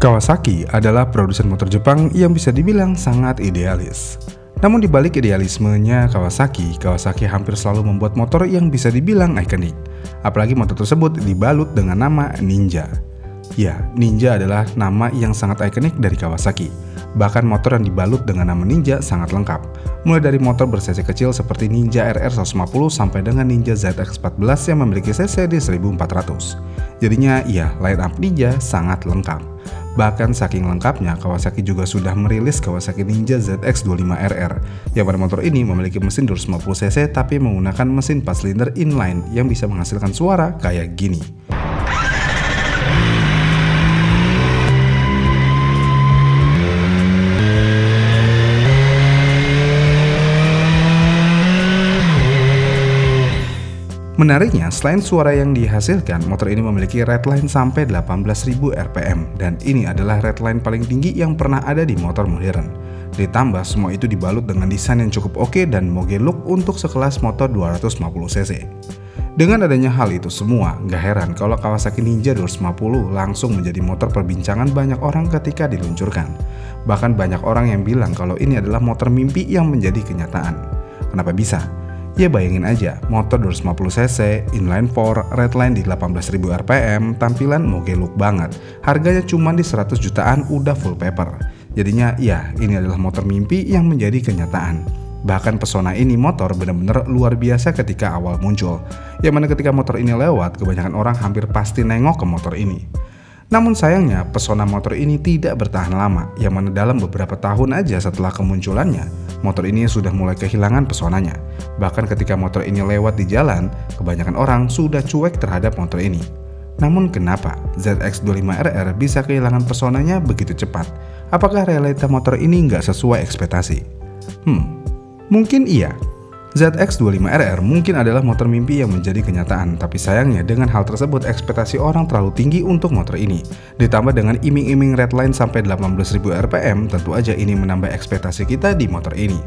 Kawasaki adalah produsen motor Jepang yang bisa dibilang sangat idealis. Namun di balik idealismenya Kawasaki hampir selalu membuat motor yang bisa dibilang ikonik. Apalagi motor tersebut dibalut dengan nama Ninja. Ya, Ninja adalah nama yang sangat ikonik dari Kawasaki. Bahkan motor yang dibalut dengan nama Ninja sangat lengkap. Mulai dari motor ber-cc kecil seperti Ninja RR150 sampai dengan Ninja ZX14 yang memiliki cc di 1400. Jadinya ya, line up Ninja sangat lengkap. Bahkan saking lengkapnya, Kawasaki juga sudah merilis Kawasaki Ninja ZX25RR, yang pada motor ini memiliki mesin 250cc tapi menggunakan mesin 4 silinder inline yang bisa menghasilkan suara kayak gini. Menariknya, selain suara yang dihasilkan, motor ini memiliki redline sampai 18.000 rpm, dan ini adalah redline paling tinggi yang pernah ada di motor modern. Ditambah semua itu dibalut dengan desain yang cukup oke dan moge look untuk sekelas motor 250cc. Dengan adanya hal itu semua, gak heran kalau Kawasaki Ninja 250 langsung menjadi motor perbincangan banyak orang ketika diluncurkan. Bahkan banyak orang yang bilang kalau ini adalah motor mimpi yang menjadi kenyataan. Kenapa bisa? Ya bayangin aja, motor 250cc, inline 4, redline di 18.000 rpm, tampilan moge look banget. Harganya cuma di 100 jutaan udah full paper. Jadinya ya, ini adalah motor mimpi yang menjadi kenyataan. Bahkan pesona ini motor benar-benar luar biasa ketika awal muncul. Yang mana ketika motor ini lewat, kebanyakan orang hampir pasti nengok ke motor ini. Namun sayangnya, pesona motor ini tidak bertahan lama, yang mana dalam beberapa tahun aja setelah kemunculannya, motor ini sudah mulai kehilangan pesonanya. Bahkan ketika motor ini lewat di jalan, kebanyakan orang sudah cuek terhadap motor ini. Namun kenapa ZX25RR bisa kehilangan pesonanya begitu cepat? Apakah realita motor ini nggak sesuai ekspektasi? Mungkin iya. ZX25RR mungkin adalah motor mimpi yang menjadi kenyataan, tapi sayangnya dengan hal tersebut ekspektasi orang terlalu tinggi untuk motor ini. Ditambah dengan iming-iming redline sampai 18.000 rpm, tentu aja ini menambah ekspektasi kita di motor ini.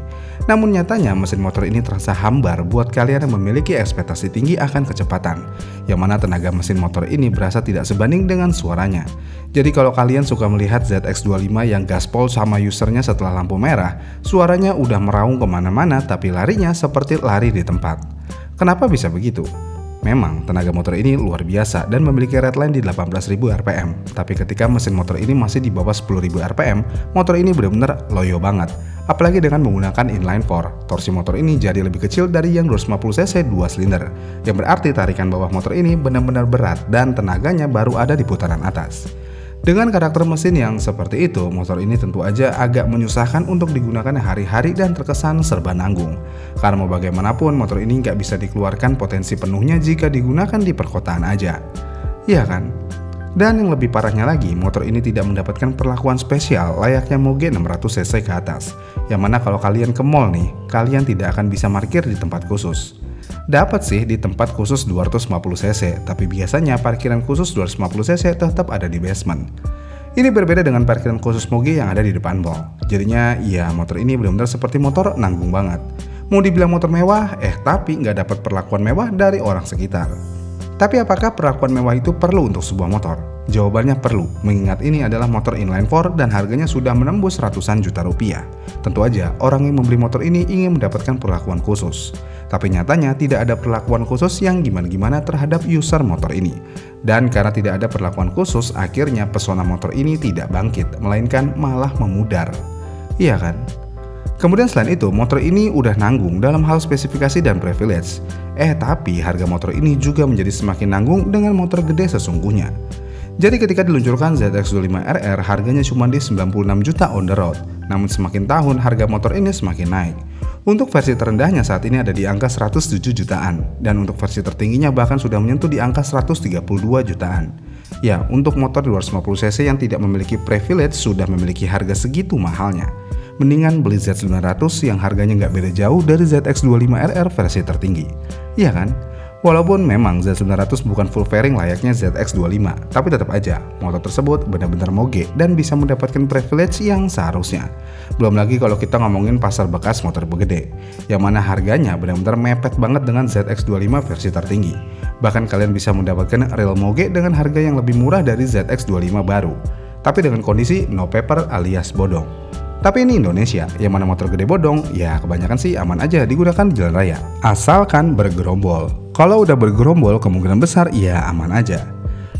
Namun nyatanya mesin motor ini terasa hambar buat kalian yang memiliki ekspektasi tinggi akan kecepatan, yang mana tenaga mesin motor ini berasa tidak sebanding dengan suaranya. Jadi kalau kalian suka melihat ZX25 yang gaspol sama usernya setelah lampu merah, suaranya udah meraung kemana-mana tapi larinya seperti lari di tempat. Kenapa bisa begitu? Memang tenaga motor ini luar biasa dan memiliki redline di 18.000 rpm. Tapi ketika mesin motor ini masih di bawah 10.000 rpm, motor ini benar-benar loyo banget. Apalagi dengan menggunakan inline 4, torsi motor ini jadi lebih kecil dari yang 250cc 2 silinder. Yang berarti tarikan bawah motor ini benar-benar berat dan tenaganya baru ada di putaran atas. Dengan karakter mesin yang seperti itu, motor ini tentu aja agak menyusahkan untuk digunakan hari-hari dan terkesan serba nanggung. Karena mau bagaimanapun, motor ini nggak bisa dikeluarkan potensi penuhnya jika digunakan di perkotaan aja. Iya kan? Dan yang lebih parahnya lagi, motor ini tidak mendapatkan perlakuan spesial layaknya moge 600cc ke atas. Yang mana kalau kalian ke mall nih, kalian tidak akan bisa parkir di tempat khusus. Dapat sih di tempat khusus 250cc, tapi biasanya parkiran khusus 250cc tetap ada di basement. Ini berbeda dengan parkiran khusus moge yang ada di depan mall. Jadinya ya motor ini benar-benar seperti motor nanggung banget. Mau dibilang motor mewah, tapi nggak dapat perlakuan mewah dari orang sekitar. Tapi apakah perlakuan mewah itu perlu untuk sebuah motor? Jawabannya perlu, mengingat ini adalah motor inline 4 dan harganya sudah menembus ratusan juta rupiah. Tentu aja orang yang membeli motor ini ingin mendapatkan perlakuan khusus. Tapi nyatanya tidak ada perlakuan khusus yang gimana-gimana terhadap user motor ini. Dan karena tidak ada perlakuan khusus, akhirnya pesona motor ini tidak bangkit, melainkan malah memudar. Iya kan? Kemudian selain itu, motor ini udah nanggung dalam hal spesifikasi dan privilege. Tapi harga motor ini juga menjadi semakin nanggung dengan motor gede sesungguhnya. Jadi ketika diluncurkan ZX25RR harganya cuma di 96 juta on the road. Namun semakin tahun harga motor ini semakin naik. Untuk versi terendahnya saat ini ada di angka 107 jutaan. Dan untuk versi tertingginya bahkan sudah menyentuh di angka 132 jutaan. Ya, untuk motor 250cc yang tidak memiliki privilege sudah memiliki harga segitu mahalnya. Mendingan beli Z900 yang harganya nggak beda jauh dari ZX25RR versi tertinggi. Iya kan? Walaupun memang Z900 bukan full fairing layaknya ZX25, tapi tetap aja motor tersebut benar-benar moge dan bisa mendapatkan privilege yang seharusnya. Belum lagi kalau kita ngomongin pasar bekas motor begede, yang mana harganya benar-benar mepet banget dengan ZX25 versi tertinggi. Bahkan kalian bisa mendapatkan real moge dengan harga yang lebih murah dari ZX25 baru. tapi dengan kondisi no paper alias bodong. Tapi ini Indonesia, yang mana motor gede bodong, ya kebanyakan sih aman aja digunakan di jalan raya. Asalkan bergerombol. Kalau udah bergerombol, kemungkinan besar ya aman aja.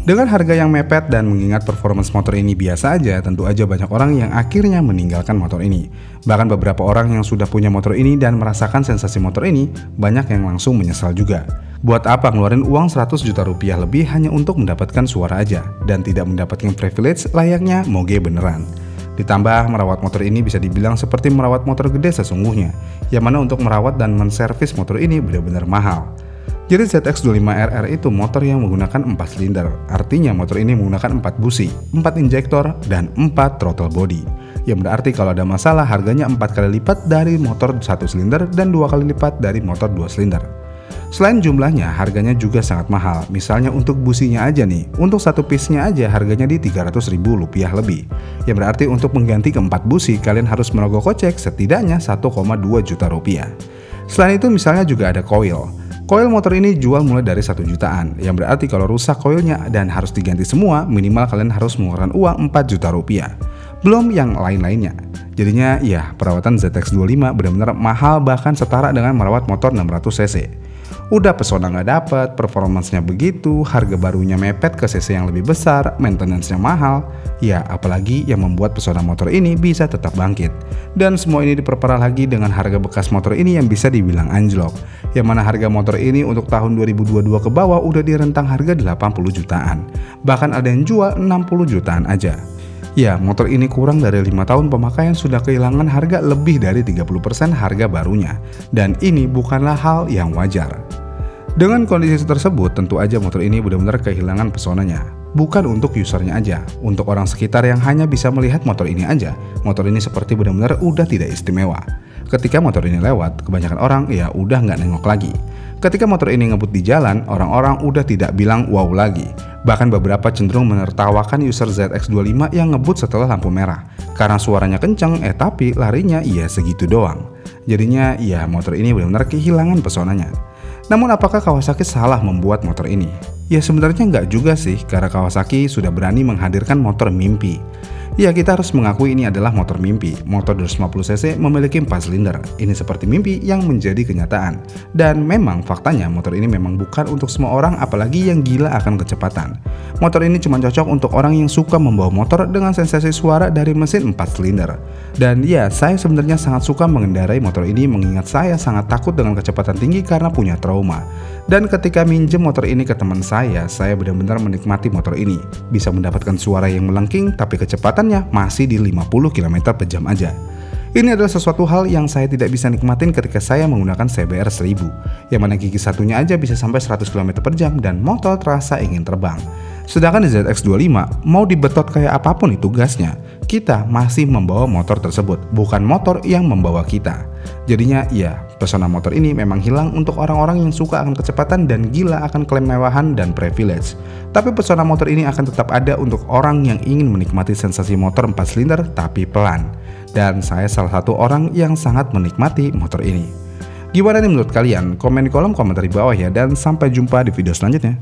Dengan harga yang mepet dan mengingat performance motor ini biasa aja, tentu aja banyak orang yang akhirnya meninggalkan motor ini. Bahkan beberapa orang yang sudah punya motor ini dan merasakan sensasi motor ini, banyak yang langsung menyesal juga. Buat apa ngeluarin uang 100 juta rupiah lebih hanya untuk mendapatkan suara aja, dan tidak mendapatkan privilege layaknya moge beneran. Ditambah merawat motor ini bisa dibilang seperti merawat motor gede sesungguhnya, yang mana untuk merawat dan menservis motor ini benar-benar mahal. Jadi ZX25RR itu motor yang menggunakan 4 silinder, artinya motor ini menggunakan 4 busi, 4 injektor, dan 4 throttle body. Yang berarti kalau ada masalah harganya 4 kali lipat dari motor 1 silinder dan 2 kali lipat dari motor 2 silinder. Selain jumlahnya, harganya juga sangat mahal. Misalnya untuk businya aja nih, untuk satu piece-nya aja harganya di 300 ribu rupiah lebih. Yang berarti untuk mengganti ke 4 busi, kalian harus merogoh kocek setidaknya 1,2 juta rupiah. Selain itu misalnya juga ada koil. Koil motor ini jual mulai dari 1 jutaan, yang berarti kalau rusak koilnya dan harus diganti semua, minimal kalian harus mengeluarkan uang 4 juta rupiah. Belum yang lain-lainnya. Jadinya ya, perawatan ZX25 benar-benar mahal, bahkan setara dengan merawat motor 600 cc. Udah pesona nggak dapet, performancenya begitu, harga barunya mepet ke cc yang lebih besar, maintenance-nya mahal. Ya, apalagi yang membuat pesona motor ini bisa tetap bangkit. Dan semua ini diperparah lagi dengan harga bekas motor ini yang bisa dibilang anjlok. Yang mana harga motor ini untuk tahun 2022 ke bawah udah di rentang harga 80 jutaan. Bahkan ada yang jual 60 jutaan aja. Ya, motor ini kurang dari 5 tahun pemakaian sudah kehilangan harga lebih dari 30% harga barunya. Dan ini bukanlah hal yang wajar. Dengan kondisi tersebut, tentu aja motor ini benar-benar kehilangan pesonanya. Bukan untuk usernya aja, untuk orang sekitar yang hanya bisa melihat motor ini aja. Motor ini seperti benar-benar udah tidak istimewa. Ketika motor ini lewat, kebanyakan orang ya udah nggak nengok lagi. Ketika motor ini ngebut di jalan, orang-orang udah tidak bilang wow lagi. Bahkan beberapa cenderung menertawakan user ZX25 yang ngebut setelah lampu merah. Karena suaranya kenceng, tapi larinya ya segitu doang. Jadinya ya motor ini benar-benar kehilangan pesonanya. Namun apakah Kawasaki salah membuat motor ini? Ya sebenarnya nggak juga sih, karena Kawasaki sudah berani menghadirkan motor mimpi. Ya, kita harus mengakui ini adalah motor mimpi. Motor 250cc memiliki 4 silinder. Ini seperti mimpi yang menjadi kenyataan. Dan memang faktanya motor ini memang bukan untuk semua orang, apalagi yang gila akan kecepatan. Motor ini cuma cocok untuk orang yang suka membawa motor dengan sensasi suara dari mesin 4 silinder. Dan ya, saya sebenarnya sangat suka mengendarai motor ini mengingat saya sangat takut dengan kecepatan tinggi karena punya trauma. Dan ketika minjem motor ini ke teman saya benar-benar menikmati motor ini. Bisa mendapatkan suara yang melengking tapi kecepatannya masih di 50 km per jam aja. Ini adalah sesuatu hal yang saya tidak bisa nikmatin ketika saya menggunakan CBR 1000, yang mana gigi satunya aja bisa sampai 100 km per jam dan motor terasa ingin terbang. Sedangkan di ZX25, mau dibetot kayak apapun itu gasnya, kita masih membawa motor tersebut, bukan motor yang membawa kita. Jadinya ya, pesona motor ini memang hilang untuk orang-orang yang suka akan kecepatan dan gila akan kemewahan dan privilege. Tapi pesona motor ini akan tetap ada untuk orang yang ingin menikmati sensasi motor 4 silinder tapi pelan. Dan saya salah satu orang yang sangat menikmati motor ini. Gimana nih menurut kalian? Komen di kolom komentar di bawah ya, dan sampai jumpa di video selanjutnya.